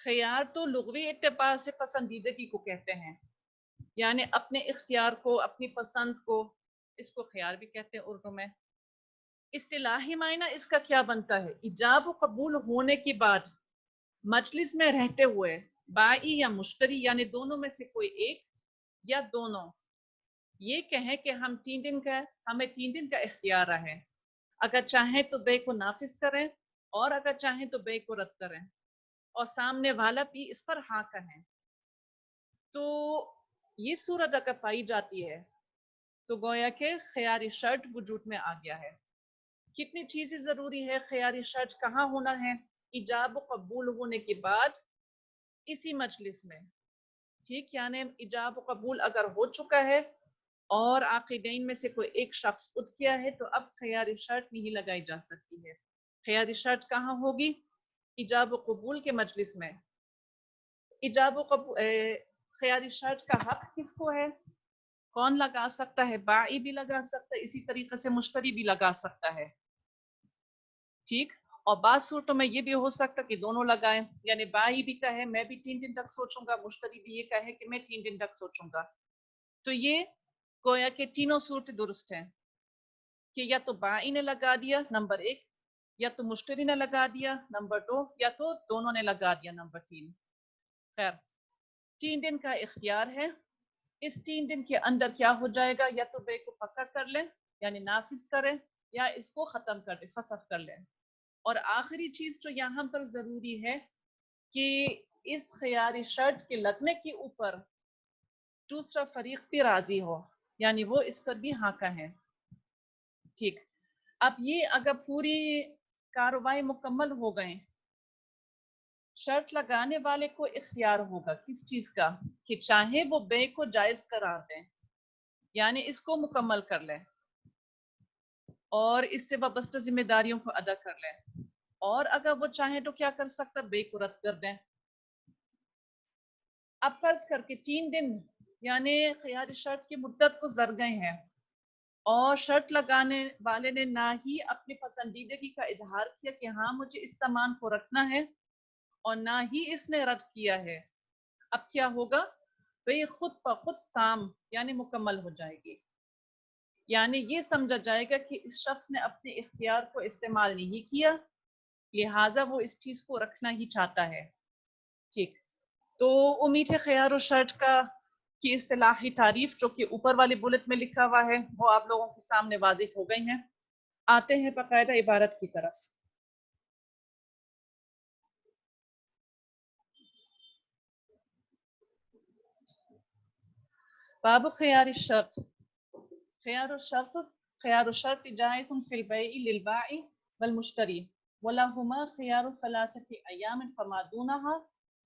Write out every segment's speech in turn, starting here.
خیار تو لغوی اعتبار سے پسندیدگی کو کہتے ہیں، یعنی اپنے اختیار کو، اپنی پسند کو، اس کو خیار بھی کہتے ہیں اردو میں۔ اصطلاحی معنی اس کا کیا بنتا ہے؟ ایجاب و قبول ہونے کے بعد مجلس میں رہتے ہوئے بائی یا مشتری یعنی دونوں میں سے کوئی ایک یا دونوں یہ کہیں کہ ہمیں 3 دن کا اختیار ہے، اگر چاہیں تو بے کو نافذ کریں اور اگر چاہیں تو بے کو رد کریں، اور سامنے والا بھی اس پر ہاں کہیں۔ تو یہ صورت اگر پائی جاتی ہے تو گویا کہ خیاری شرط وجود میں آ گیا ہے۔ کتنی چیزیں ضروری ہے؟ خیاری شرط کہاں ہونا ہے؟ ایجاب و قبول ہونے کے بعد اسی مجلس میں، ٹھیک، یعنی ایجاب و قبول اگر ہو چکا ہے اور عاقدین میں سے کوئی ایک شخص اٹھ گیا ہے تو اب خیاری شرط نہیں لگائی جا سکتی ہے۔ خیاری شرط کہاں ہوگی؟ ایجاب و قبول کے مجلس میں۔ ایجاب و قبول خیاری شرط کا حق کس کو ہے؟ کون لگا سکتا ہے؟ بائی بھی لگا سکتا ہے، اسی طریقے سے مشتری بھی لگا سکتا ہے، ٹھیک۔ اور بعض صورتوں میں یہ بھی ہو سکتا کہ دونوں لگائیں، یعنی بائی بھی کہے میں بھی 3 دن تک سوچوں گا، مشتری بھی یہ کہے کہ میں 3 دن تک سوچوں گا۔ تو یہ گویا کہ تینوں صورتیں درست ہیں کہ یا تو بائی نے لگا دیا نمبر 1، یا تو مشتری نے لگا دیا نمبر 2، یا تو دونوں نے لگا دیا نمبر 3۔ خیر، 3 دن کا اختیار ہے، اس 3 دن کے اندر کیا ہو جائے گا؟ یا تو بے کو پکا کر لیں یعنی نافذ کریں، یا اس کو ختم کر دیں، فسخ کر لیں۔ اور آخری چیز جو یہاں پر ضروری ہے کہ اس خیاری شرط کے لگنے کے اوپر دوسرا فریق بھی راضی ہو، یعنی وہ اس پر بھی ہاں کہیں، ٹھیک۔ اب یہ اگر پوری کارروائی مکمل ہو گئے، شرط لگانے والے کو اختیار ہوگا کس چیز کا؟ کہ چاہے وہ بے کو جائز قرار دیں، یعنی اس کو مکمل کر لیں اور اس سے وابستہ ذمہ داریوں کو ادا کر لیں، اور اگر وہ چاہیں تو کیا کر سکتا؟ بے کو رد کر دیں۔ اب فرض کر کے 3 دن یعنی خیاری شرط کی مدت گزر گئے ہیں اور شرط لگانے والے نے نہ ہی اپنی پسندیدگی کا اظہار کیا کہ ہاں مجھے اس سامان کو رکھنا ہے، اور نہ ہی اس نے رد کیا ہے۔ اب کیا ہوگا؟ بے خود بخود تام یعنی مکمل ہو جائے گی، یعنی یہ سمجھا جائے گا کہ اس شخص نے اپنے اختیار کو استعمال نہیں کیا، لہٰذا وہ اس چیز کو رکھنا ہی چاہتا ہے، ٹھیک۔ تو امید ہے خیار و شرط کی اصطلاحی تعریف جو کہ اوپر والے بلٹ میں لکھا ہوا ہے وہ آپ لوگوں کے سامنے واضح ہو گئی ہیں۔ آتے ہیں باقاعدہ عبارت کی طرف۔ باب خیار الشرط۔ خيار الشرط جائز في البيع للبائع والمشتري ولهما خيار 3 أيام فما دونها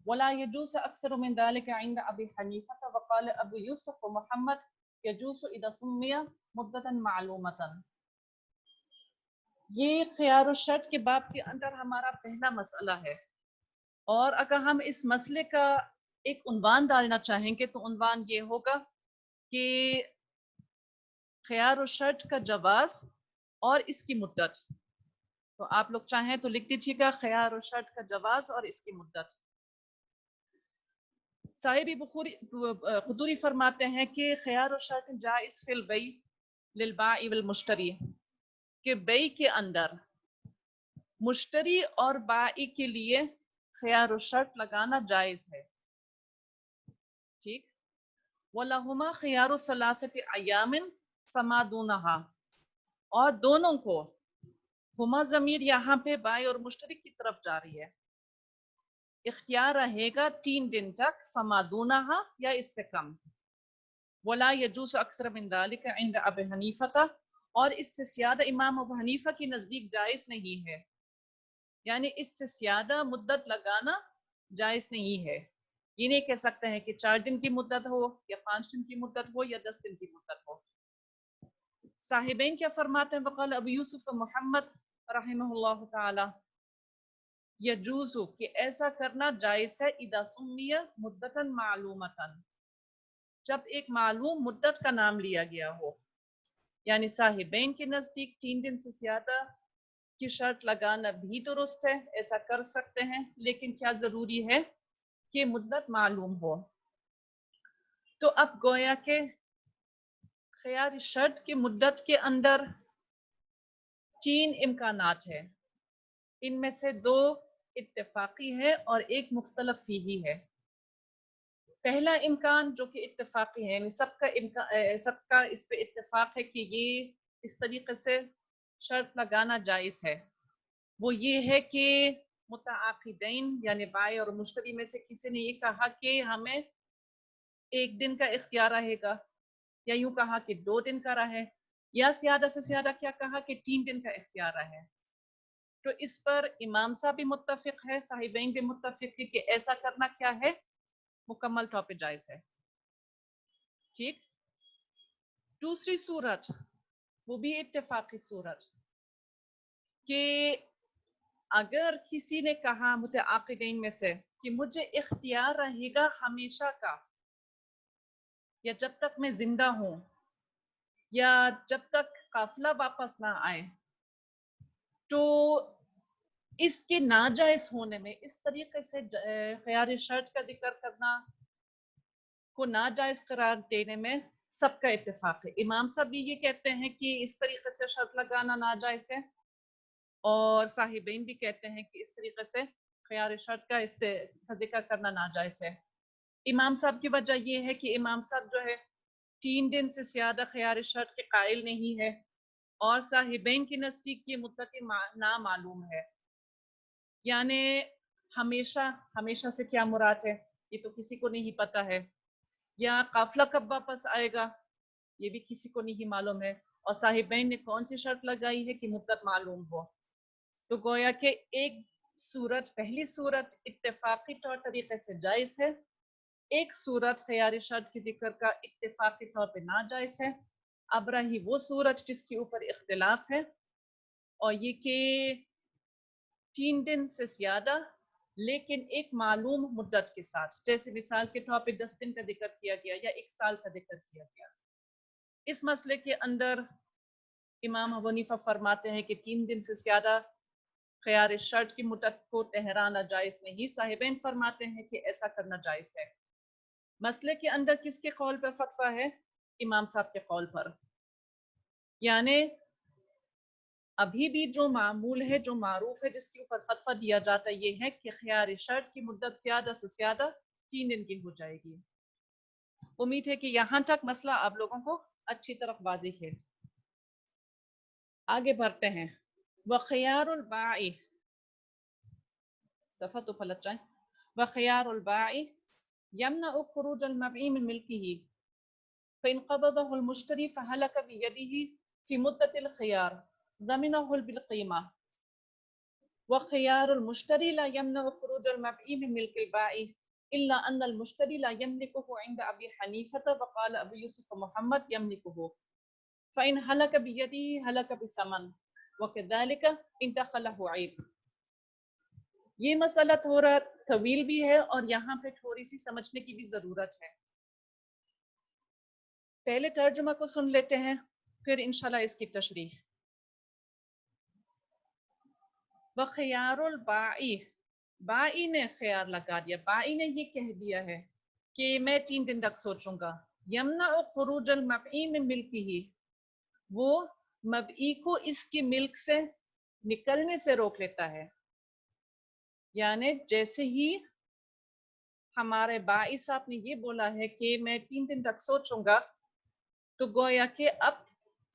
ولا يجوز أكثر من ذلك عند أبي حنيفة وقال أبو يوسف ومحمد يجوز إذا سمي مدة معلومة۔ یہ خیار الشرط کے باب کے اندر ہمارا پہلا مسئلہ ہے، اور اگر ہم اس مسئلے کا ایک عنوان ڈالنا چاہیں گے تو عنوان یہ ہوگا کہ خیار الشرط کا جواز اور اس کی مدت۔ تو آپ لوگ چاہیں تو لکھ دیجیے گا خیار الشرط کا جواز اور اس کی مدت۔ صاحب قدوری فرماتے ہیں کہ خیار الشرط جائز فی البیع للبائع والمشتری، کہ بیع کے اندر مشتری اور بائی کے لیے خیار الشرط لگانا جائز ہے، ٹھیک۔ وَلَهُمَا خِيَارُ 3 أَيَّامٍ فَمَا دُونَهَا، اور دونوں کو، ہما ضمیر یہاں پہ بائی اور مشتری کی طرف جا رہی ہے، اختیار رہے گا 3 دن تک، فما دونہا یا اس سے کم، ولا یجوز اکثر من ذلك عند ابی حنیفہ، اور اس سے زیادہ امام ابو حنیفہ کی نزدیک جائز نہیں ہے، یعنی اس سے زیادہ مدت لگانا جائز نہیں ہے۔ یہ نہیں کہہ سکتے ہیں کہ 4 دن کی مدت ہو یا 5 دن کی مدت ہو یا 10 دن کی مدت ہو۔ صاحبین کیا فرماتے ہیں؟ وقال ابو یوسف محمد رحمہ اللہ تعالی یجوزو، کہ ایسا کرنا جائز ہے، اذا سمیہ مدتاً معلومتاً، جب ایک معلوم مدت کا نام لیا گیا ہو، یعنی صاحبین کے نزدیک 3 دن سے زیادہ کی شرط لگانا بھی درست ہے، ایسا کر سکتے ہیں، لیکن کیا ضروری ہے کہ مدت معلوم ہو. تو اب گویا کہ خیار شرط کی مدت کے اندر 3 امکانات ہیں. ان میں سے 2 اتفاقی ہے اور ایک مختلف فیہی ہے. پہلا امکان جو کہ اتفاقی ہے، یعنی سب کا اس پہ اتفاق ہے کہ یہ اس طریقے سے شرط لگانا جائز ہے، وہ یہ ہے کہ متعاقدین یعنی بائع اور مشتری میں سے کسی نے یہ کہا کہ ہمیں 1 دن کا اختیار رہے گا، یا یوں کہا کہ 2 دن کا رہے، یا زیادہ سے زیادہ کیا کہا کہ 3 دن کا اختیار رہے. تو اس پر امام صاحب بھی متفق ہے، صاحبین بھی متفق ہے کہ ایسا کرنا کیا ہے، مکمل طور پہ جائز ہے. ٹھیک. دوسری صورت وہ بھی اتفاقی صورت کہ اگر کسی نے کہا متعاقدین میں سے کہ مجھے اختیار رہے گا ہمیشہ کا، یا جب تک میں زندہ ہوں، یا جب تک قافلہ واپس نہ آئے، تو اس کے ناجائز ہونے میں اس طریقے سے خیار شرط کا ذکر کرنا کو ناجائز قرار دینے میں سب کا اتفاق ہے. امام صاحب بھی یہ کہتے ہیں کہ اس طریقے سے شرط لگانا ناجائز ہے، اور صاحبین بھی کہتے ہیں کہ اس طریقے سے خیار شرط کا ذکر کرنا ناجائز ہے. امام صاحب کی وجہ یہ ہے کہ امام صاحب جو ہے 3 دن سے زیادہ خیار شرط کے قائل نہیں ہے، اور صاحبین کی نزدیک یہ مدت نامعلوم ہے. یعنی ہمیشہ سے کیا مراد ہے، یہ تو کسی کو نہیں پتا ہے، یا قافلہ کب واپس آئے گا یہ بھی کسی کو نہیں معلوم ہے، اور صاحبین نے کون سی شرط لگائی ہے کہ مدت معلوم ہو. تو گویا کہ ایک صورت، پہلی صورت اتفاقی طور طریقے سے جائز ہے، ایک صورت خیار شرط کی ذکر کا اتفاقی طور پہ ناجائز ہے. اب رہی وہ صورت جس کے اوپر اختلاف ہے، اور یہ کہ 3 دن سے زیادہ لیکن ایک معلوم مدت کے ساتھ، جیسے مثال کے طور پہ 10 دن کا ذکر کیا گیا یا 1 سال کا ذکر کیا گیا. اس مسئلے کے اندر امام ابو حنیفہ فرماتے ہیں کہ 3 دن سے زیادہ خیار شرط کی مدت کو ٹھہرانا جائز نہیں. صاحبین فرماتے ہیں کہ ایسا کرنا جائز ہے. مسئلے کے اندر کس کے قول پر فتویٰ ہے؟ امام صاحب کے قول پر. یعنی ابھی بھی جو معمول ہے، جو معروف ہے، جس کے اوپر فتویٰ دیا جاتا ہے، یہ ہے کہ خیار شرط کی مدت زیادہ سے زیادہ 3 دن کی ہو جائے گی. امید ہے کہ یہاں تک مسئلہ آپ لوگوں کو اچھی طرح واضح ہے. آگے بڑھتے ہیں. وخیار البائی، صفحہ تو پلٹ جائیں. وخیار البائی یمنع خروج المبیع من ملکه فإن قبضه المشتري فهلك بيده في مدة الخيار ضمنه بالقيمة. وخيار المشتري لا يمنع خروج المبيع من ملك البائع إلا أن المشتري لا يملكه عند أبي حنيفة وقال أبو يوسف محمد يملكه فإن هلك بيده هلك بثمن وكذلك إن دخله عيب. یہ مسئلہ تھوڑا طویل بھی ہے اور یہاں پہ تھوڑی سی سمجھنے کی بھی ضرورت ہے. پہلے ترجمہ کو سن لیتے ہیں، پھر انشاءاللہ اس کی تشریح. وخیار البائی، بائی نے خیار لگا دیا، بائی نے یہ کہہ دیا ہے کہ میں 3 دن تک سوچوں گا. یمنع خروج المبیع من ملکہ، وہ مبیع کو اس کی ملک سے نکلنے سے روک لیتا ہے. یعنی جیسے ہی ہمارے بائی صاحب نے یہ بولا ہے کہ میں 3 دن تک سوچوں گا، تو گویا کہ اب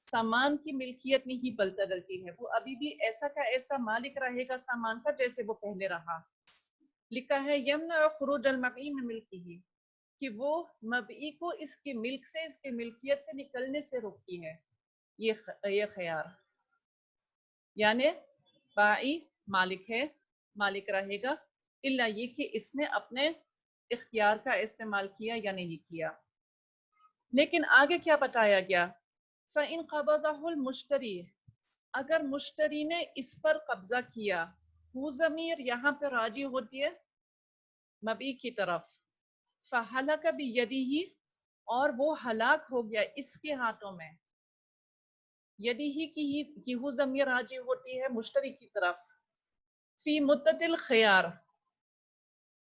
سامان کی ملکیت نہیں بدلتی ہے، وہ ابھی بھی ایسا کا ایسا مالک رہے گا سامان کا جیسے وہ پہلے رہا. لکھا ہے یمنع خروج المبیع من ملکہ، کہ وہ مبیع کو اس کی ملک سے، اس کی ملکیت سے نکلنے سے روکتی ہے یہ خیار. یعنی بائی مالک ہے، مالک رہے گا، الا یہ کہ اس نے اپنے اختیار کا استعمال کیا یا نہیں کیا. لیکن آگے کیا بتایا گیا؟ فَإِنْ قَبَضَهُ الْمُشْتَرِي، اگر مشتری نے اس پر قبضہ کیا، وہ ضمیر یہاں پہ راجی ہوتی ہے مبیع کی طرف. فَحَلَكَ بِيَدِهِ، اور وہ ہلاک ہو گیا اس کے ہاتھوں میں. یدیہ کی وہ ضمیر راجی ہوتی ہے مشتری کی طرف. فی مدت الخیار،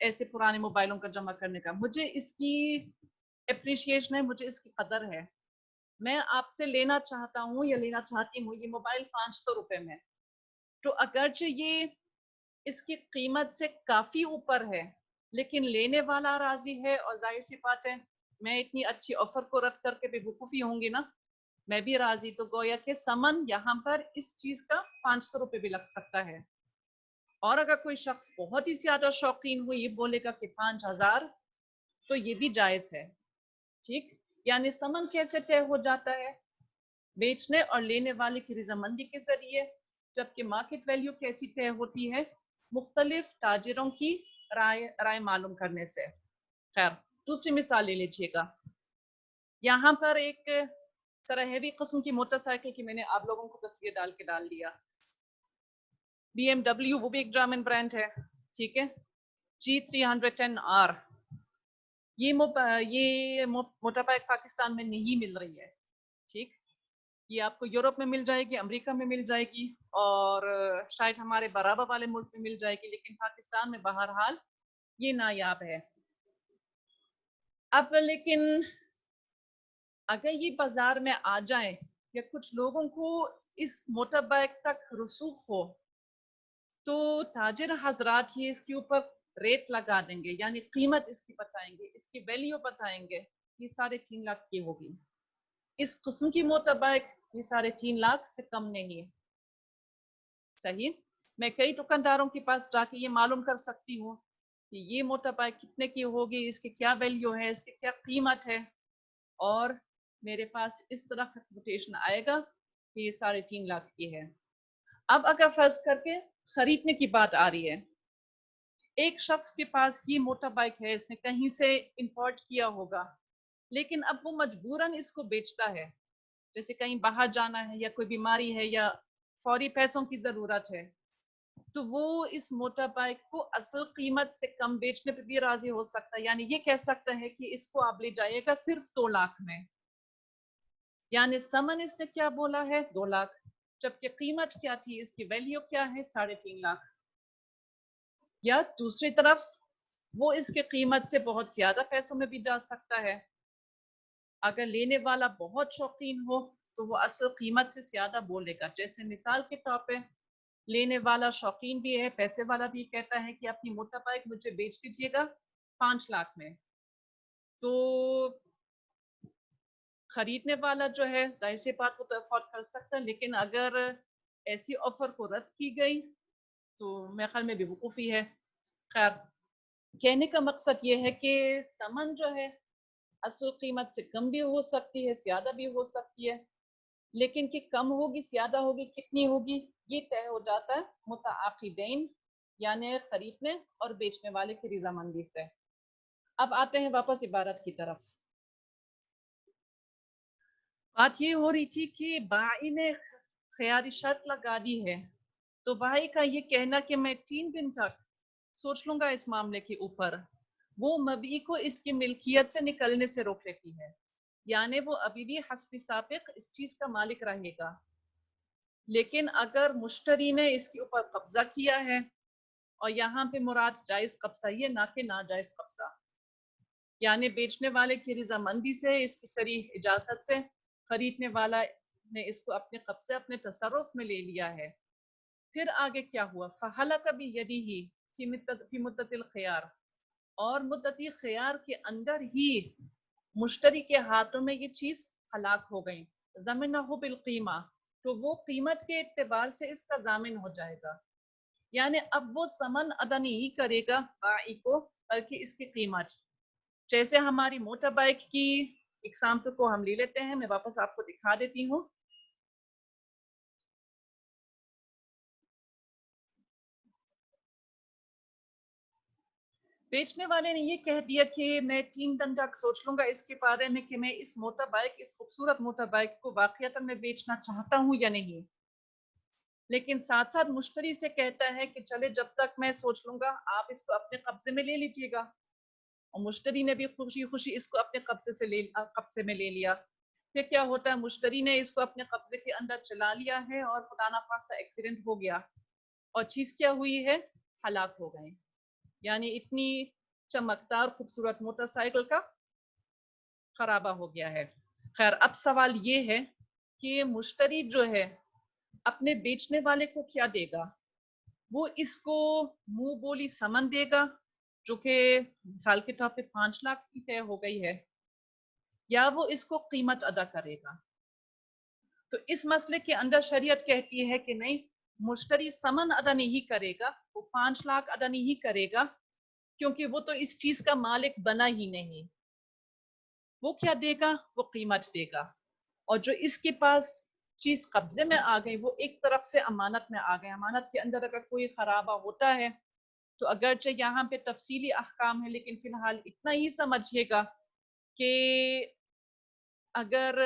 ایسے پرانے موبائلوں کا جمع کرنے کا. مجھے اس کی اپریشیشن ہے, مجھے اس کی قدر ہے. میں آپ سے لینا چاہتا ہوں یا لینا چاہتی ہوں یہ موبائل 500 روپے میں, تو اگرچہ یہ اس کی قیمت سے کافی اوپر ہے لیکن لینے والا راضی ہے, اور ظاہر سی بات ہے میں اتنی اچھی آفر کو رد کر کے بے وقوفی ہوں گی نا, میں بھی راضی. تو گویا کہ سمن یہاں پر اس چیز کا 500 روپے بھی لگ سکتا ہے. اور اگر کوئی شخص بہت ہی زیادہ شوقین ہو, یہ بولے گا کہ 5000, تو یہ بھی جائز ہے. ٹھیک, یعنی سمن کیسے طے ہو جاتا ہے؟ بیچنے اور لینے والے کی رضامندی کے ذریعے, جبکہ مارکیٹ ویلیو کیسی طے ہوتی ہے؟ مختلف تاجروں کی رائے معلوم کرنے سے. خیر, دوسری مثال لے لیجیے گا. یہاں پر ایک سرہیوی قسم کی موٹر سائیکل کی میں نے آپ لوگوں کو تصویر ڈال دیا. BMW, وہ بھی ایک جرمن برانڈ ہے, ٹھیک ہے. G310R, یہ موٹر بائیک پاکستان میں نہیں مل رہی ہے. ٹھیک, یہ آپ کو یورپ میں مل جائے گی, امریکہ میں مل جائے گی, اور شاید ہمارے برابر والے ملک میں مل جائے گی, لیکن پاکستان میں بہرحال یہ نایاب ہے. اب لیکن اگر یہ بازار میں آ جائیں یا کچھ لوگوں کو اس موٹر بائیک تک رسوخ ہو, تو تاجر حضرات ہی اس کے اوپر ریٹ لگا دیں گے, یعنی قیمت اس کی بتائیں گے, اس کی ویلیو بتائیں گے. یہ 3.5 لاکھ کی ہوگی. اس قسم کی موٹر بائیک یہ 3.5 لاکھ سے کم نہیں. صحیح, میں کئی دکانداروں کے پاس جا کے یہ معلوم کر سکتی ہوں کہ یہ موٹر بائیک کتنے کی ہوگی, اس کی کیا ویلیو ہے, اس کی کیا قیمت ہے, اور میرے پاس اس طرح کا کوٹیشن آئے گا کہ یہ 3.5 لاکھ کی ہے. اب اگر فرض کر کے خریدنے کی بات آ رہی ہے, ایک شخص کے پاس یہ موٹر بائیک ہے, اس نے کہیں سے امپورٹ کیا ہوگا, لیکن اب وہ مجبوراً اس کو بیچتا ہے, جیسے کہیں باہر جانا ہے یا کوئی بیماری ہے یا فوری پیسوں کی ضرورت ہے, تو وہ اس موٹر بائیک کو اصل قیمت سے کم بیچنے پہ بھی راضی ہو سکتا ہے. یعنی یہ کہہ سکتا ہے کہ اس کو آپ لے جائے گا صرف 2 لاکھ میں, یعنی سمن اس نے کیا بولا ہے 2 لاکھ, جبکہ قیمت کیا تھی, اس کی ویلیو کیا ہے 3.5 لاکھ. یا دوسری طرف وہ اس کے قیمت سے بہت زیادہ پیسوں میں بھی جا سکتا ہے. اگر لینے والا بہت شوقین ہو تو وہ اصل قیمت سے زیادہ بولے گا. جیسے مثال کے طور پہ لینے والا شوقین بھی ہے, پیسے والا بھی کہتا ہے کہ اپنی موٹر بائیک مجھے بیچ دیجیے گا 5 لاکھ میں, تو خریدنے والا جو ہے ظاہر سی بات وہ تو افورڈ کر سکتا ہے, لیکن اگر ایسی آفر کو رد کی گئی تو میرے خیال میں بے وقوفی ہے. خیر, کہنے کا مقصد یہ ہے کہ سمن جو ہے اصل قیمت سے کم بھی ہو سکتی ہے, زیادہ بھی ہو سکتی ہے, لیکن کہ کم ہوگی, زیادہ ہوگی, کتنی ہوگی, یہ طے ہو جاتا ہے متعاقدین یعنی خریدنے اور بیچنے والے کی رضامندی سے. اب آتے ہیں واپس عبارت کی طرف. بات یہ ہو رہی تھی کہ بائی نے خیاری شرط لگا دی ہے, تو بھائی کا یہ کہنا کہ میں 3 دن تک سوچ لوں گا اس معاملے کے اوپر, وہ مبی کو اس کی ملکیت سے نکلنے سے روک لیتی ہے. یعنی وہ ابھی بھی حسب سابق اس چیز کا مالک رہے گا, لیکن اگر مشتری نے اس کے اوپر قبضہ کیا ہے, اور یہاں پہ مراد جائز قبضہ یہ نہ کہ ناجائز قبضہ, یعنی بیچنے والے کی رضامندی سے, اس کی صریح اجازت سے خریدنے والا نے اس کو اپنے قبضے, اپنے تصرف میں لے لیا ہے. پھر آگے کیا ہوا؟ فَحَلَقَ بِيَدِهِ فی مدت الخیار, اور مدتی خیار کے اندر ہی مشتری کے ہاتھوں میں یہ چیز ہلاک ہو گئی. ضَمِنَهُ بِالْقِیمَةِ, تو وہ قیمت کے اعتبار سے اس کا ضامن ہو جائے گا. یعنی اب وہ ثمن ادا نہیں کرے گا بائی کو, بلکہ اس کی قیمت. جیسے ہماری موٹر بائیک کی ایگزامپل کو ہم لے لیتے ہیں, میں واپس آپ کو دکھا دیتی ہوں. بیچنے والے نے یہ کہہ دیا کہ میں 3 دن تک سوچ لوں گا اس کے بارے میں کہ میں اس موٹر بائیک, اس خوبصورت موٹر بائیک کو واقعتاً میں بیچنا چاہتا ہوں یا نہیں, لیکن ساتھ ساتھ مشتری سے کہتا ہے کہ چلے جب تک میں سوچ لوں گا آپ اس کو اپنے قبضے میں لے لیجیے گا, اور مشتری نے بھی خوشی خوشی اس کو اپنے قبضے میں لے لیا. پھر کیا ہوتا ہے, مشتری نے اس کو اپنے قبضے کے اندر چلا لیا ہے, اور خدا نخواستہ ایکسیڈنٹ ہو گیا, اور چیز کیا ہوئی ہے, ہلاک ہو گئے. یعنی اتنی چمکدار خوبصورت موٹر سائیکل کا خرابہ ہو گیا ہے. خیر اب سوال یہ ہے کہ مشتری جو ہے اپنے بیچنے والے کو کیا دے گا؟ وہ اس کو منہ بولی سمن دے گا جو کہ مثال کے طور پہ 5 لاکھ کی طے ہو گئی ہے، یا وہ اس کو قیمت ادا کرے گا؟ تو اس مسئلے کے اندر شریعت کہتی ہے کہ نہیں، مشتری سمن ادا نہیں کرے گا، وہ 5 لاکھ ادا نہیں کرے گا، کیونکہ وہ تو اس چیز کا مالک بنا ہی نہیں. وہ کیا دے گا؟ وہ قیمت دے گا. اور جو اس کے پاس چیز قبضے میں آ گئی وہ ایک طرف سے امانت میں آ گئی. امانت کے اندر اگر کوئی خرابہ ہوتا ہے تو اگرچہ یہاں پہ تفصیلی احکام ہے، لیکن فی الحال اتنا ہی سمجھیے گا کہ اگر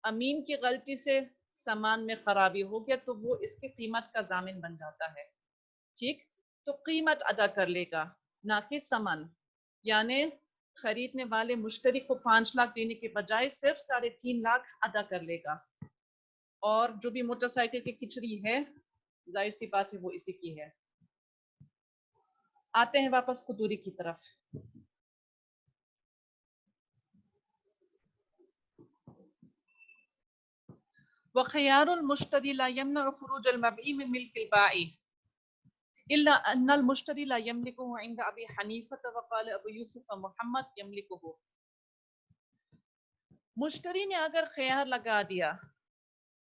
امین کی غلطی سے سامان میں خرابی ہو گیا تو وہ اس کی قیمت کا ضامن بن جاتا ہے. ٹھیک، تو قیمت ادا کر لے گا نہ کہ سمن. یعنی خریدنے والے مشتری کو 5 لاکھ دینے کے بجائے صرف 3.5 لاکھ ادا کر لے گا. اور جو بھی موٹر سائیکل کی کچری ہے ظاہر سی بات ہے وہ اسی کی ہے. آتے ہیں واپس قدوری کی طرف. وخيار المشتري لا يمنع خروج المبيع من ملك البائع إلا أن المشتري لا يملكه عند أبي حنيفة وقال أبو يوسف محمد يملكه. مشتری نے اگر خیار لگا دیا،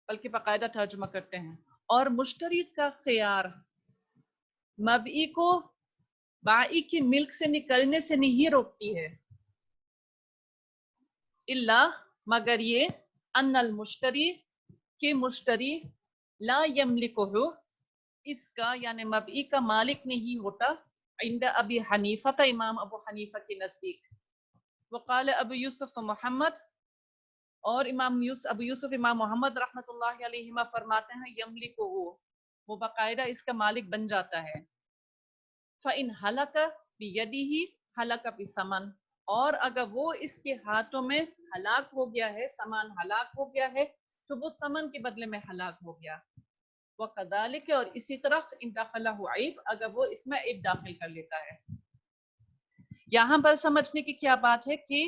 بلکہ باقاعدہ ترجمہ کرتے ہیں، اور مشتری کا خیار مبئی کو بائی کی ملک سے نکلنے سے نہیں روکتی ہے، اللہ مگر یہ ان المشتری کہ مشتری لا یملکہ اس کا یعنی مبئی کا مالک نہیں ہوتا عند ابی حنیفہ امام ابو حنیفہ کے نزدیک. وقال ابو یوسف محمد اور ابو یوسف امام محمد رحمۃ اللہ علیہما فرماتے ہیں یملکہ وہ باقاعدہ اس کا مالک بن جاتا ہے. فَإِنْ هَلَكَ بِيَدِهِ هَلَكَ بِثَمَنٍ اور اگر وہ اس کے ہاتھوں میں ہلاک ہو گیا ہے، سامان ہلاک ہو گیا ہے تو وہ سمن کے بدلے میں ہلاک ہو گیا. وَكَذَلِكَ اور اسی طرح إِنْ دَخَلَهُ عَيْبٌ اگر وہ اس میں عیب داخل کر لیتا ہے. یہاں پر سمجھنے کی کیا بات ہے کہ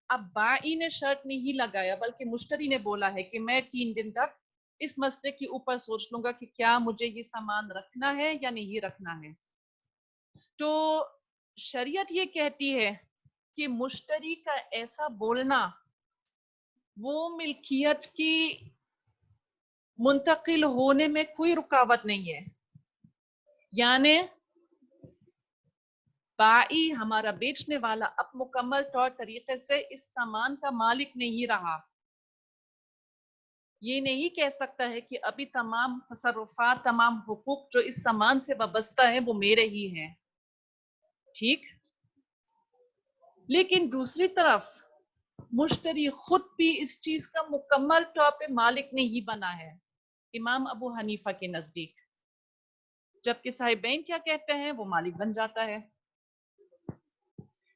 اب بائی نے شرط نہیں لگایا بلکہ مشتری نے بولا ہے کہ میں 3 دن تک اس مسئلے کے اوپر سوچ لوں گا کہ کیا مجھے یہ سامان رکھنا ہے یا نہیں رکھنا ہے. تو شریعت یہ کہتی ہے کہ مشتری کا ایسا بولنا وہ ملکیت کی منتقل ہونے میں کوئی رکاوٹ نہیں ہے. یعنی بائی ہمارا بیچنے والا اب مکمل طور طریقے سے اس سامان کا مالک نہیں رہا. یہ نہیں کہہ سکتا ہے کہ ابھی تمام تصرفات، تمام حقوق جو اس سامان سے وابستہ ہیں وہ میرے ہی ہیں. ٹھیک، لیکن دوسری طرف مشتری خود بھی اس چیز کا مکمل طور پہ مالک نہیں بنا ہے امام ابو حنیفہ کے نزدیک، جبکہ صاحبین کیا کہتے ہیں؟ وہ مالک بن جاتا ہے.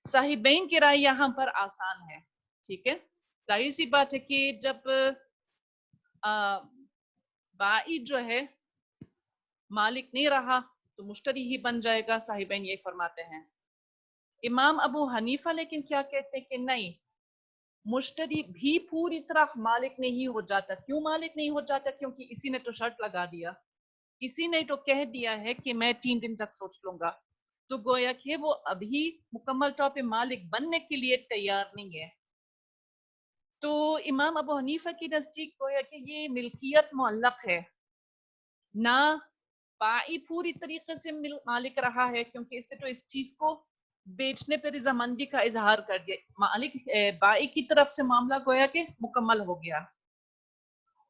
صاحبین کی رائے یہاں پر آسان ہے. ٹھیک ہے، ظاہر سی بات ہے کہ جب بائی جو ہے مالک نہیں رہا تو مشتری ہی بن جائے گا. صاحبین یہ فرماتے ہیں. امام ابو حنیفہ لیکن کیا کہتے ہیں کہ نہیں، مشتری بھی پوری طرح مالک نہیں ہو جاتا. کیوں مالک نہیں ہو جاتا؟ کیونکہ اسی نے تو شرط لگا دیا، اسی نے تو کہہ دیا ہے کہ میں 3 دن تک سوچ لوں گا. تو گویا کہ وہ ابھی مکمل طور پہ مالک بننے کے لیے تیار نہیں ہے. تو امام ابو حنیفہ کی نزدیک گویا کہ یہ ملکیت معلق ہے، نہ بائی پوری طریقے سے مالک رہا ہے کیونکہ اس نے تو اس چیز کو بیچنے پر رضامندی کا اظہار کر دیا. مالک بائی کی طرف سے معاملہ گویا کہ مکمل ہو گیا،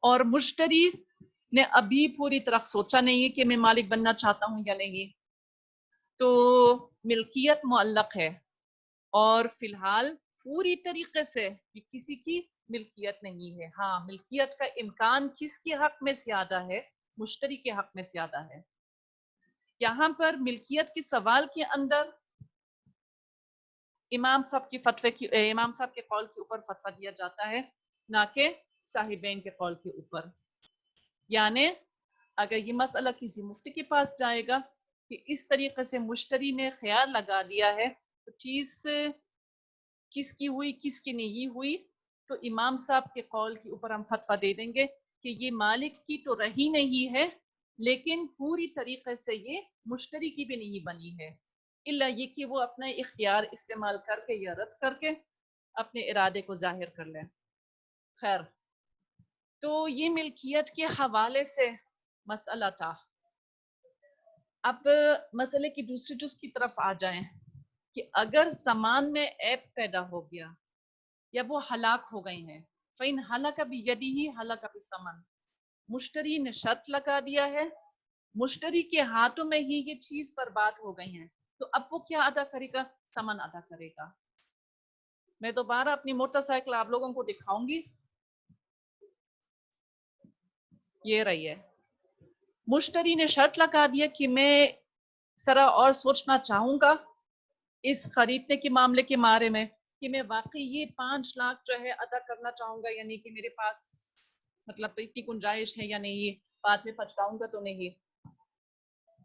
اور مشتری نے ابھی پوری طرح سوچا نہیں ہے کہ میں مالک بننا چاہتا ہوں یا نہیں. تو ملکیت معلق ہے، اور فی الحال پوری طریقے سے کسی کی ملکیت نہیں ہے. ہاں، ملکیت کا امکان کس کے حق میں زیادہ ہے؟ مشتری کے حق میں زیادہ ہے. یہاں پر ملکیت کے سوال کے اندر امام صاحب کے قول کے اوپر فتویٰ دیا جاتا ہے، نہ کہ صاحبین کے قول کے اوپر. یعنی اگر یہ مسئلہ کسی مفتی کے پاس جائے گا کہ اس طریقے سے مشتری نے خیال لگا دیا ہے تو چیز کس کی ہوئی کس کی نہیں ہوئی، تو امام صاحب کے قول کے اوپر ہم فتویٰ دے دیں گے کہ یہ مالک کی تو رہی نہیں ہے، لیکن پوری طریقے سے یہ مشتری کی بھی نہیں بنی ہے، الا یہ کہ وہ اپنا اختیار استعمال کر کے یا رد کر کے اپنے ارادے کو ظاہر کر لیں۔ خیر، تو یہ ملکیت کے حوالے سے مسئلہ تھا۔ اب مسئلے کی دوسری جز کی طرف آ جائیں کہ اگر سامان میں عیب پیدا ہو گیا یا وہ ہلاک ہو گئی ہیں، فَإِنْ هَلَكَ بِيَدِهِ هَلَكَ بِالثَّمَنِ، مشتری نے شرط لگا دیا ہے، مشتری کے ہاتھوں میں ہی یہ چیز برباد ہو گئی ہیں، تو اب وہ کیا ادا کرے گا؟ ثمن ادا کرے گا۔ میں دوبارہ اپنی موٹر سائیکل آپ لوگوں کو دکھاؤں گی، یہ رہی ہے۔ مشتری نے شرط لگا دیا کہ میں ذرا اور سوچنا چاہوں گا اس خریدنے کے معاملے کے بارے میں کہ میں واقعی یہ 5 لاکھ جو ہے ادا کرنا چاہوں گا، یعنی کہ میرے پاس مطلب اتنی گنجائش ہے یا نہیں، بعد میں پچھتاؤں گا تو نہیں۔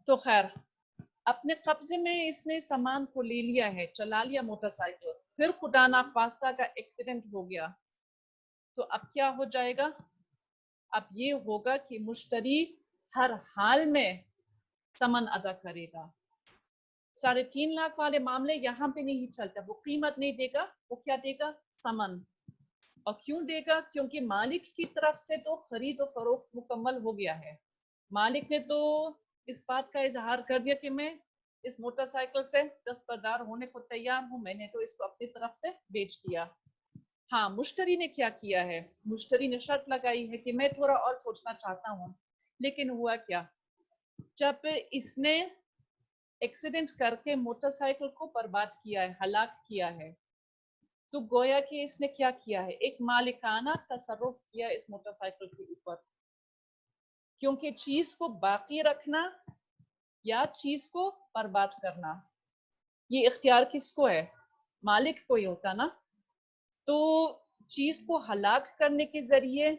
تو خیر، اپنے قبضے میں اس نے سامان کو لے لیا ہے، چلا لیا موٹر سائیکل، پھر خدا نخواستہ کا ایکسیڈنٹ ہو گیا، تو اب کیا ہو جائے گا؟ اب یہ ہوگا کہ مشتری ہر حال میں ثمن ادا کرے گا۔ 3.5 لاکھ والے معاملے یہاں پہ نہیں چلتا، وہ قیمت نہیں دے گا، وہ کیا دے گا؟ ثمن۔ اور کیوں دے گا؟ کیونکہ مالک کی طرف سے تو خرید و فروخت مکمل ہو گیا ہے، مالک نے تو اس بات کا اظہار کر دیا کہ میں اس موٹر سائیکل سے دستبردار ہونے کو تیار ہوں، میں نے تو اس کو اپنی طرف سے بیچ دیا۔ ہاں، مشتری نے کیا کیا ہے؟ مشتری نے شرط لگائی ہے کہ میں تھوڑا اور سوچنا چاہتا ہوں، لیکن ہوا کیا؟ جب اس نے ایکسیڈنٹ کر کے موٹر سائیکل کو برباد کیا ہے، ہلاک کیا ہے، تو گویا کہ اس نے کیا کیا ہے؟ ایک مالکانہ تصرف کیا اس موٹر سائیکل کے اوپر، کیونکہ چیز کو باقی رکھنا یا چیز کو برباد کرنا یہ اختیار کس کو ہے؟ مالک کو ہی ہوتا نا۔ تو چیز کو ہلاک کرنے کے ذریعے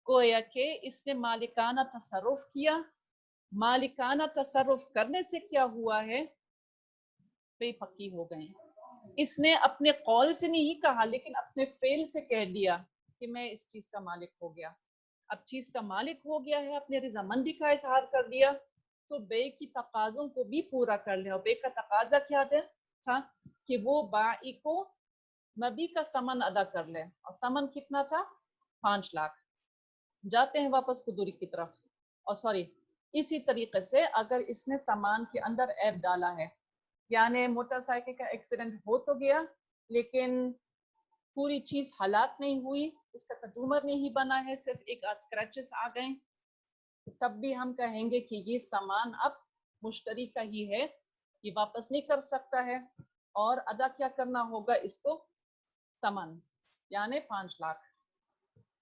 گویا کہ اس نے مالکانہ تصرف کیا، مالکانہ تصرف کرنے سے کیا ہوا ہے؟ بے پکی ہو گئے۔ اس نے اپنے قول سے نہیں کہا لیکن اپنے فعل سے کہہ دیا کہ میں اس چیز کا مالک ہو گیا۔ اب چیز کا مالک ہو گیا ہے، اپنے رضامندی کا اظہار کر دیا، تو بے کی تقاضوں کو بھی پورا کر لیا۔ اور بے کا تقاضا کیا تھا کہ وہ بائی کو مبی کا ثمن ادا کر لے، اور ثمن کتنا تھا؟ 5 لاکھ۔ جاتے ہیں واپس قدوری کی طرف، اور سوری، اسی طریقے سے اگر اس نے سامان کے اندر عیب ڈالا ہے، یعنی موٹر سائیکل کا ایکسیڈنٹ ہو تو گیا لیکن پوری چیز ہلاک نہیں ہوئی، اس کا کنزیومر نہیں بنا ہے، صرف ایک آدھ اسکریچز آ گئے، تب بھی ہم کہیں گے کہ یہ سامان اب مشتری کا ہی ہے، یہ واپس نہیں کر سکتا ہے، اور ادا کیا کرنا ہوگا اس کو؟ ثمن، یعنی 5 لاکھ۔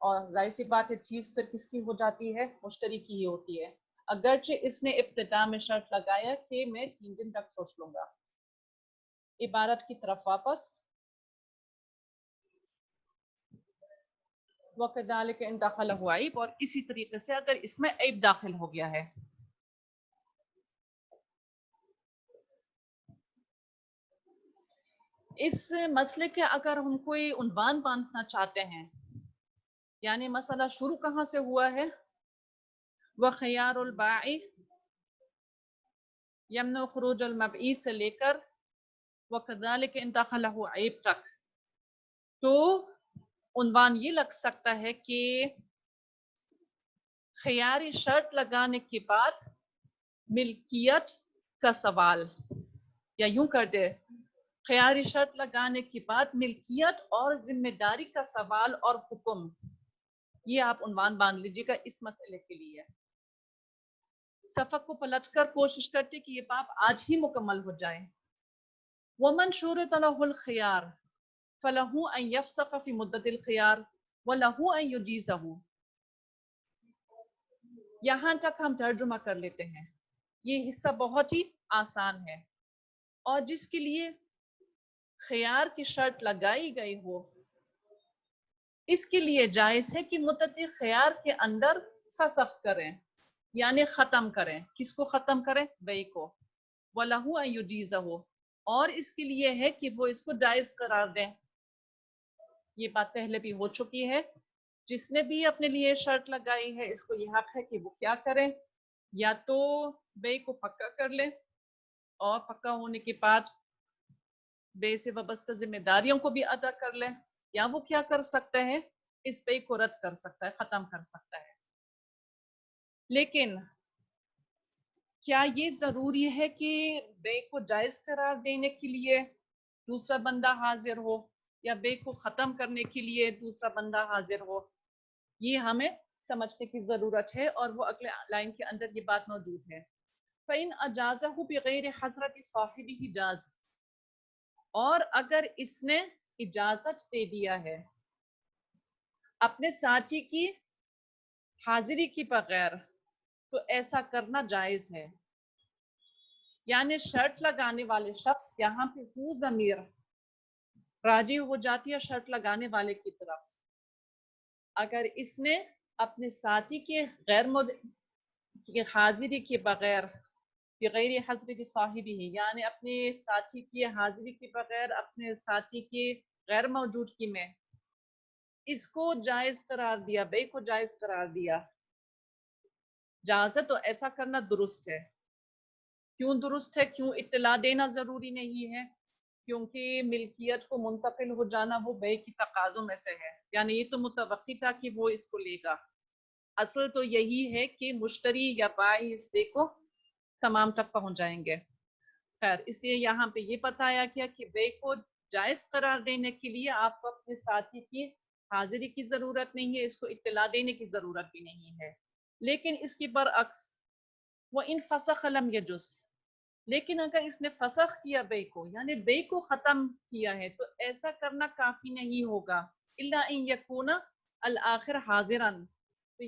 اور ظاہر سی بات ہے چیز پھر کس کی ہو جاتی ہے؟ مشتری کی ہی ہوتی ہے، اگرچہ اس نے ابتدا میں شرط لگایا کہ میں 3 دن تک سوچ لوں گا۔ عبارت کی طرف واپس، وَكَذَلِكَ إِنْ دَخَلَهُ عَيْبٌ، اور اسی طریقے سے اگر اس میں عیب داخل ہو گیا ہے۔ اس مسئلے کے اگر ہم کوئی عنوان باندھنا چاہتے ہیں، یعنی مسئلہ شروع کہاں سے ہوا ہے؟ وَخِيَارُ الْبَائِعِ يَمْنُعُ خُرُوجَ الْمَبْئِي سے لے کر وَكَذَلِكَ إِنْ دَخَلَهُ عَيْب تک، تو عنوان یہ لگ سکتا ہے کہ خیاری شرط لگانے کے بعد ملکیت کا سوال، یا یوں کر دے خیاری شرط لگانے کے بعد ملکیت اور ذمہ داری کا سوال اور حکم، یہ آپ عنوان باندھ لیجیے گا اس مسئلے کے لیے۔ صفحہ کو پلٹ کر کوشش کرتے کہ یہ باب آج ہی مکمل ہو جائے۔ وَمَنْ شُرِطَ لَهُ الْخِيَارُ فَلَهُ أَنْ يَفْسَخَ فِي مُدَّةِ الْخِيَارِ وَلَهُ أَنْ يُجِيزَهُ۔ یہاں تک ہم ترجمہ کر لیتے ہیں، یہ حصہ بہت ہی آسان ہے، اور جس کے لیے خیار کی شرط لگائی گئی ہو اس کے لیے جائز ہے کہ مدت خیار کے اندر فسخ کریں، یعنی ختم کریں. کس کو ختم کریں؟ بے کو. وَلَهُ أَن يُجِيزَهُ، اور اس کے لیے ہے کہ وہ اس کو جائز قرار دیں. یہ بات پہلے بھی ہو چکی ہے. جس نے بھی اپنے لیے شرط لگائی ہے اس کو یہ حق ہے کہ وہ کیا کرے، یا تو بے کو پکا کر لے اور پکا ہونے کے بعد بے سے وابستہ ذمہ داریوں کو بھی ادا کر لے، یا وہ کیا کر سکتا ہے، اس بے کو رد کر سکتا ہے، ختم کر سکتا ہے. لیکن کیا یہ ضروری ہے کہ بے کو جائز قرار دینے کے لیے دوسرا بندہ حاضر ہو، یا بے کو ختم کرنے کے لیے دوسرا بندہ حاضر ہو؟ یہ ہمیں سمجھنے کی ضرورت ہے، اور وہ اگلے لائن کے اندر یہ بات موجود ہے. فَإِنْ أَجَازَهُ بِغَيْرِ حَضْرَةِ صَاحِبِهِ جَازَ، اور اگر اس نے اجازت دے دیا ہے اپنے ساتھی کی حاضری کے بغیر تو ایسا کرنا جائز ہے. یعنی شرط لگانے والے شخص یہاں پہ ہو ضمیر راجع ہو جاتی ہے شرط لگانے والے کی طرف. اگر اس نے اپنے ساتھی کے کی حاضری کے بغیر، بغیر حضرت صاحبی ہی، یعنی اپنے ساتھی کی حاضری کے بغیر، اپنے ساتھی کی غیر موجودگی میں اس کو جائز قرار دیا، بے کو جائز قرار دیا، جازت تو ایسا کرنا درست ہے. کیوں درست ہے؟ کیوں اطلاع دینا ضروری نہیں ہے؟ کیونکہ ملکیت کو منتقل ہو جانا وہ بے کی تقاضوں میں سے ہے، یعنی یہ تو متوقع تھا کہ وہ اس کو لے گا. اصل تو یہی ہے کہ مشتری یا بائی اس بے کو تمام تک پہنچ جائیں گے. خیر، اس لیے یہاں پہ یہ بتایا گیا کہ بے کو جائز قرار دینے کے لیے آپ کو اپنے ساتھی کی حاضری کی ضرورت نہیں ہے، اس کو اطلاع دینے کی ضرورت بھی نہیں ہے. لیکن اس کے برعکس وَإِنْ فَسَخَ لَمْ يَجُزْ، لیکن اگر اس نے فسخ کیا بے کو، یعنی بے کو ختم کیا ہے، تو ایسا کرنا کافی نہیں ہوگا. إِلَّا إِنْ يَكُونَ الْآخِرَ حَاضِرًا، تو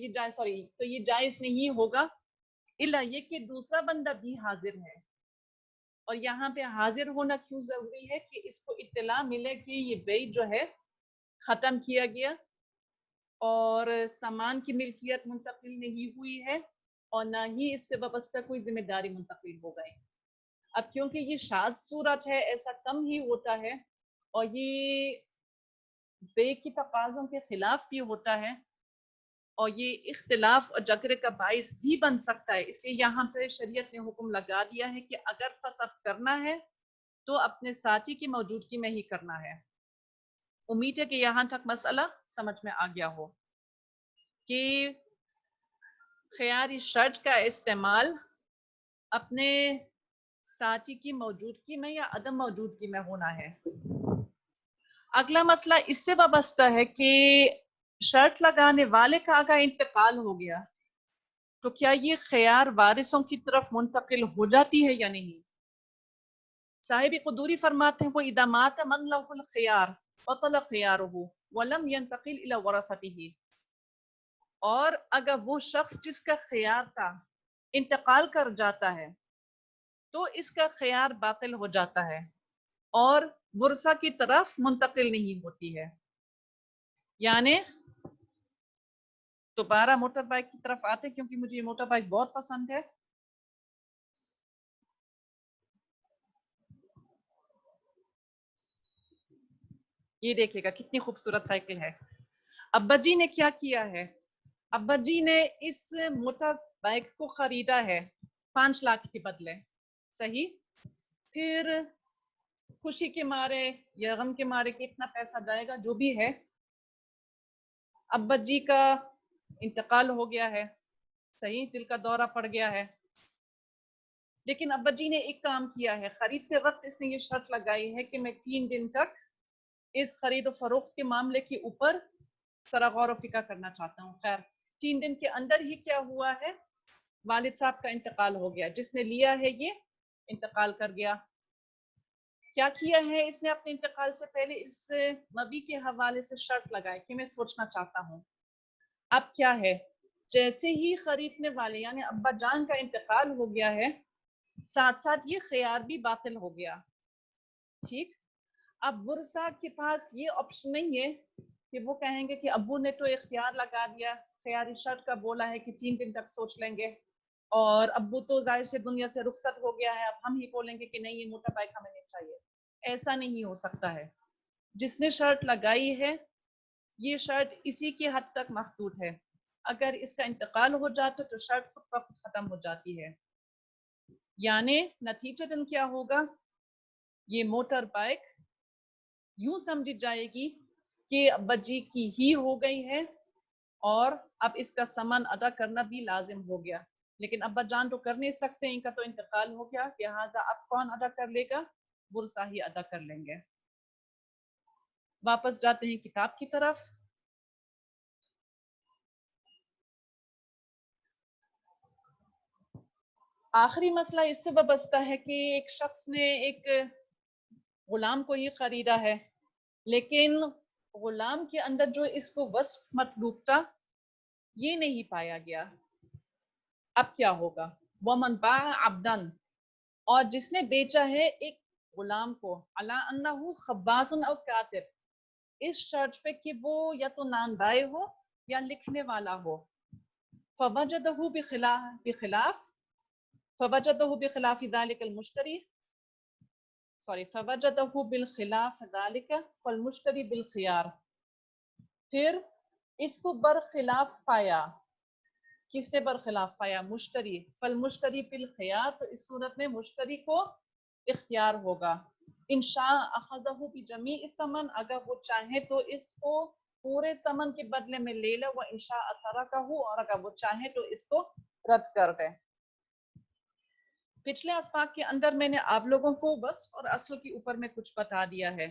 یہ جائز نہیں ہوگا الا یہ کہ دوسرا بندہ بھی حاضر ہے. اور یہاں پہ حاضر ہونا کیوں ضروری ہے؟ کہ اس کو اطلاع ملے کہ یہ بے جو ہے ختم کیا گیا اور سامان کی ملکیت منتقل نہیں ہوئی ہے، اور نہ ہی اس سے وابستہ کوئی ذمہ داری منتقل ہو گئی. اب کیونکہ یہ شاذ صورت ہے، ایسا کم ہی ہوتا ہے، اور یہ بے کی تقاضوں کے خلاف بھی ہوتا ہے، اور یہ اختلاف اور جھگڑے کا باعث بھی بن سکتا ہے. اس لیے یہاں پہ شریعت نے حکم لگا دیا ہے کہ اگر فسخ کرنا ہے تو اپنے ساتھی کی موجودگی میں ہی کرنا ہے. امید ہے کہ یہاں تک مسئلہ سمجھ میں آ گیا ہو کہ خیاری شرط کا استعمال اپنے ساتھی کی موجودگی میں یا عدم موجودگی میں ہونا ہے. اگلا مسئلہ اس سے وابستہ ہے کہ شرط لگانے والے کا اگر انتقال ہو گیا تو کیا یہ خیار وارثوں کی طرف منتقل ہو جاتی ہے یا نہیں؟ صاحب قدوری فرماتے ہیں وَإِذَا مَاتَ مَنْ لَهُ الْخِيَارُ بَطَلَ خِيَارُهُ وَلَمْ يَنْتَقِلْ إِلَى وَرَثَتِهِ، اور اگر وہ شخص جس کا خیار تھا انتقال کر جاتا ہے تو اس کا خیار باطل ہو جاتا ہے اور ورثہ کی طرف منتقل نہیں ہوتی ہے. یعنی دوبارہ موٹر بائک کی طرف آتے کیونکہ مجھے یہ موٹر بائک بہت پسند ہے. یہ دیکھیے گا کتنی خوبصورت سائیکل ہے. ابا جی نے کیا کیا ہے؟ ابا جی نے اس موٹر بائک کو خریدا ہے 5 لاکھ کے بدلے. صحیح. پھر خوشی کے مارے یا غم کے مارے کہ اتنا پیسہ جائے گا جو بھی ہے، ابا جی کا انتقال ہو گیا ہے. صحیح، دل کا دورہ پڑ گیا ہے. لیکن ابا جی نے ایک کام کیا ہے، خریدتے وقت اس نے یہ شرط لگائی ہے کہ میں 3 دن تک اس خرید و فروخت کے معاملے کے اوپر ذرا غور و فکر کرنا چاہتا ہوں. خیر، 3 دن کے اندر ہی کیا ہوا ہے، والد صاحب کا انتقال ہو گیا. جس نے لیا ہے یہ انتقال کر گیا. کیا کیا ہے اس نے اپنے انتقال سے پہلے؟ اس مبی کے حوالے سے شرط لگائے کہ میں سوچنا چاہتا ہوں. اب کیا ہے، جیسے ہی خریدنے والے یعنی ابا جان کا انتقال ہو گیا ہے، ساتھ ساتھ یہ خیار بھی باطل ہو گیا. ٹھیک. اب ورثہ کے پاس یہ آپشن نہیں ہے کہ وہ کہیں گے کہ ابو نے تو اختیار لگا دیا، خیاری شرط کا بولا ہے کہ 3 دن تک سوچ لیں گے، اور ابو تو ظاہر سے دنیا سے رخصت ہو گیا ہے، اب ہم ہی بولیں گے کہ نہیں یہ موٹا بائک ہمیں نہیں چاہیے. ایسا نہیں ہو سکتا ہے. جس نے شرٹ لگائی ہے یہ شرٹ اسی کی حد تک محدود ہے. اگر اس کا انتقال ہو جاتا تو شرٹ خود بخود ختم ہو جاتی ہے. یعنی نتیجتاً کیا ہوگا، یہ موٹر بائک یوں سمجھی جائے گی کہ ابا جی کی ہی ہو گئی ہے اور اب اس کا ثمن ادا کرنا بھی لازم ہو گیا. لیکن ابا جان تو کر نہیں سکتے، ان کا تو انتقال ہو گیا، لہٰذا اب کون ادا کر لے گا؟ ورثہ ہی ادا کر لیں گے. واپس جاتے ہیں کتاب کی طرف. آخری مسئلہ اس سے وابستہ ہے کہ ایک شخص نے ایک غلام کو یہ خریدا ہے، لیکن غلام کے اندر جو اس کو وصف مطلوب تھا یہ نہیں پایا گیا. اب کیا ہوگا؟ وَمَنْ بَاعَ عَبْدًا، اور جس نے بیچا ہے ایک غلام کو، عَلَىٰ أَنَّهُ خَبَّازٌ أَوْ كَاتِبٌ، اس شرط پہ کہ وہ یا تو نان ہو یا لکھنے والا ہو. فَوَجَدَهُ بِخِلَافِ ذَلِكَ الْمُشْتَرِي فَوَجَدَهُ بِالْخِلَافِ ذَلِكَ فَالْمُشْتَرِي بِالْخِيَارِ، پھر اس کو برخلاف پایا. کس نے برخلاف پایا؟ مشتری. فالمشتری بالخیار، تو اس صورت میں مشتری کو اختیار ہوگا. انشاء اخذہ بجمیع الثمن، اگر وہ چاہے تو اس کو پورے ثمن کے بدلے میں لے لے. وہ انشاء ترکہ، اور اگر وہ چاہے تو اس کو رد کر دے. پچھلے اسباق کے اندر میں نے آپ لوگوں کو وصف اور اصل کے اوپر میں کچھ بتا دیا ہے.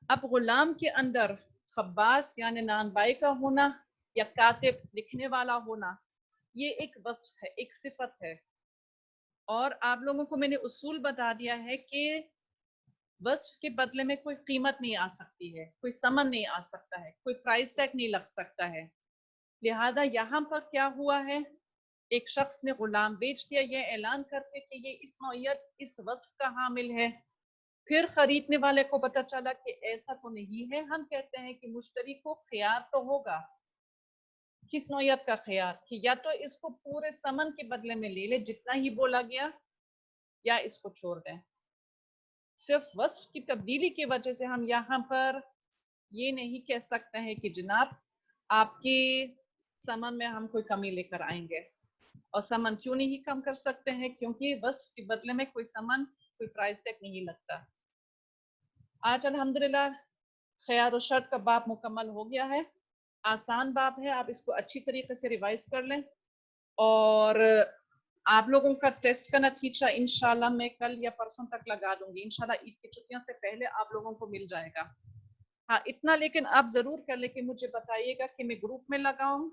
اب غلام کے اندر خباز یعنی نان بائی کا ہونا یا کاتب لکھنے والا ہونا یہ ایک وصف ہے، ایک صفت ہے. اور آپ لوگوں کو میں نے اصول بتا دیا ہے کہ وصف کے بدلے میں کوئی قیمت نہیں آ سکتی ہے، کوئی ثمن نہیں آ سکتا ہے، کوئی پرائز ٹیگ نہیں لگ سکتا ہے. لہذا یہاں پر کیا ہوا ہے، ایک شخص نے غلام بیچ دیا یہ اعلان کرتے کہ یہ اس نوعیت اس وصف کا حامل ہے. پھر خریدنے والے کو پتہ چلا کہ ایسا تو نہیں ہے. ہم کہتے ہیں کہ مشتری کو خیار تو ہوگا. کس نوعیت کا خیار؟ کہ یا تو اس کو پورے ثمن کے بدلے میں لے لے جتنا ہی بولا گیا، یا اس کو چھوڑ دیں. صرف وصف کی تبدیلی کی وجہ سے ہم یہاں پر یہ نہیں کہہ سکتے ہیں کہ جناب آپ کی ثمن میں ہم کوئی کمی لے کر آئیں گے. اور ثمن کیوں نہیں کم کر سکتے ہیں؟ کیونکہ وصف کے بدلے میں کوئی ثمن، کوئی پرائز ٹیگ نہیں لگتا. آج الحمدللہ خیار و شرط کا باب مکمل ہو گیا ہے. آسان باب ہے، آپ اس کو اچھی طریقے سے ریوائز کر لیں. اور آپ لوگوں کا ٹیسٹ کا نتیجہ انشاءاللہ میں کل یا پرسوں تک لگا دوں گی. انشاءاللہ عید کی چھٹیوں سے پہلے آپ لوگوں کو مل جائے گا. ہاں اتنا لیکن آپ ضرور کر لیں کہ مجھے بتائیے گا کہ میں گروپ میں لگاؤں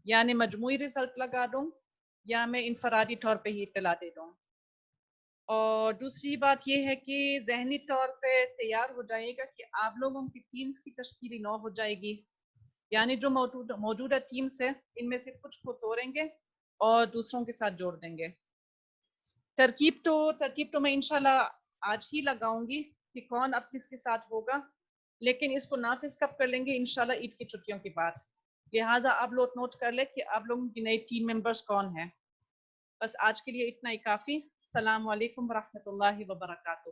یعنی مجموعی رزلٹ لگا دوں یا میں انفرادی طور پہ ہی اطلاع دے دوں. اور دوسری بات یہ ہے کہ ذہنی طور پہ تیار ہو جائے گا کہ آپ لوگوں کی ٹیمز کی تشکیل 9 ہو جائے گی. یعنی جو موجودہ ٹیمز ہیں ان میں سے کچھ کو توڑیں گے اور دوسروں کے ساتھ جوڑ دیں گے. ترکیب تو میں انشاءاللہ آج ہی لگاؤں گی کہ کون اب کس کے ساتھ ہوگا، لیکن اس کو نافذ کب کر لیں گے؟ انشاءاللہ عید کی چھٹیوں کے بعد. لہٰذا آپ لوگ نوٹ کر لیں کہ آپ لوگوں کی نئی ٹیم ممبرز کون ہیں. بس آج کے لیے اتنا ہی کافی. السلام علیکم ورحمۃ اللہ وبرکاتہ.